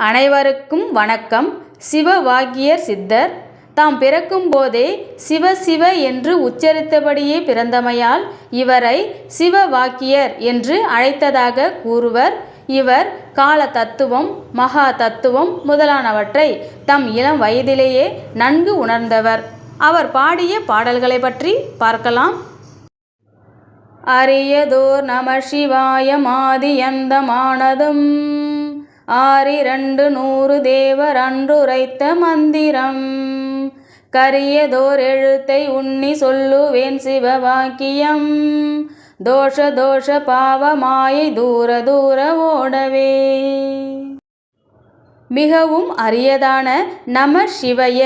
அனைவருக்கும் வணக்கம். சிவவாக்கியர் சித்தர் தாம் பிறக்கும் போதே சிவ சிவ என்று உச்சரித்தபடியே பிறந்தமையால் இவரை சிவவாக்கியர் என்று அழைத்ததாக கூறுவர். இவர் கால தத்துவம், மகா தத்துவம் முதலானவற்றை தம் இளம் வயதிலேயே நன்கு உணர்ந்தவர். அவர் பாடிய பாடல்களை பற்றி பார்க்கலாம். அரியதோர் நம சிவாய மாதியந்தமானதும் ஆறிரண்டு நூறு தேவர் அன்றுரைத்த மந்திரம் கரியதோர் எழுத்தை உன்னி சொல்லுவேன் சிவவாக்கியம் தோஷ தோஷ பாவ மாயை தூர தூர ஓடவே. மிகவும் அரியதான நம சிவய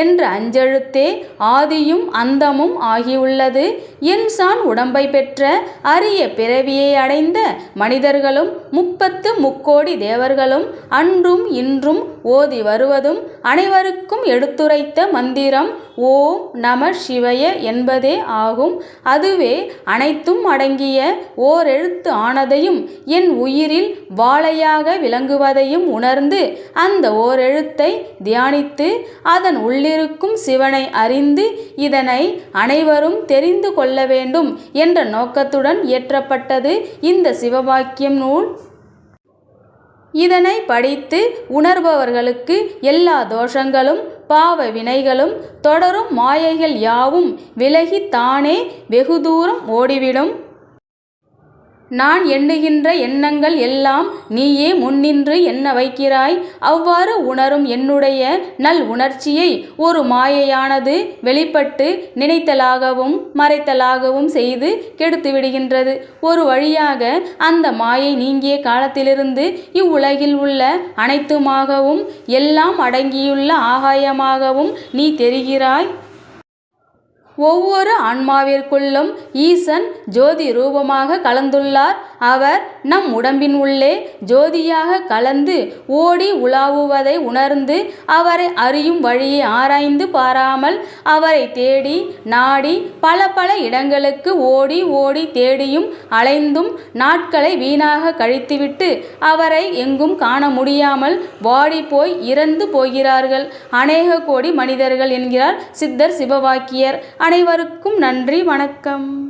என்ற அஞ்செழுத்தே ஆதியும் அந்தமும் ஆகியுள்ளது. என்சான் உடம்பை பெற்ற அரிய பிறவியை அடைந்த மனிதர்களும் 33 தேவர்களும் அன்றும் இன்றும் ஓதி வருவதும் அனைவருக்கும் எடுத்துரைத்த மந்திரம் ஓம் நம சிவய என்பதே ஆகும். அதுவே அனைத்தும் அடங்கிய ஓரெழுத்து ஆனதையும் என் உயிரில் வாழையாக விளங்குவதையும் உணர்ந்து அந்த ஓரெழுத்தை தியானித்து அதன் உள்ளிருக்கும் சிவனை அறிந்து இதனை அனைவரும் தெரிந்து கொள்ள வேண்டும் என்ற நோக்கத்துடன் இயற்றப்பட்டது இந்த சிவவாக்கியம் நூல். இதனை படித்து உணர்பவர்களுக்கு எல்லா தோஷங்களும் பாவ வினைகளும் தொடரும் மாயைகள் யாவும் விலகி தானே வெகு தூரம் ஓடிவிடும். நான் எண்ணுகின்ற எண்ணங்கள் எல்லாம் நீயே முன்னின்று எண்ண வைக்கிறாய். அவ்வாறு உணரும் என்னுடைய நல் உணர்ச்சியை ஒரு மாயையானது வெளிப்பட்டு நினைத்தலாகவும் மறைத்தலாகவும் செய்து கெடுத்து விடுகின்றது. ஒரு வழியாக அந்த மாயை நீங்கிய காலத்திலிருந்து இவ்வுலகில் உள்ள அனைத்துமாகவும் எல்லாம் அடங்கியுள்ள ஆகாயமாகவும் நீ தெரிகிறாய். ஒவ்வொரு ஆன்மாவிற்குள்ளும் ஈசன் ஜோதி ரூபமாக கலந்துள்ளார். அவர் நம் உடம்பின் உள்ளே ஜோதியாக கலந்து ஓடி உலாவுவதை உணர்ந்து அவரை அறியும் வழியை ஆராய்ந்து பாராமல் அவரை தேடி நாடி பல பல இடங்களுக்கு ஓடி ஓடி தேடியும் அலைந்தும் நாட்களை வீணாக கழித்துவிட்டு அவரை எங்கும் காண முடியாமல் வாடி போய் இறந்து போகிறார்கள் அநேக கோடி மனிதர்கள் என்கிறார் சித்தர் சிவவாக்கியர். அனைவருக்கும் நன்றி, வணக்கம்.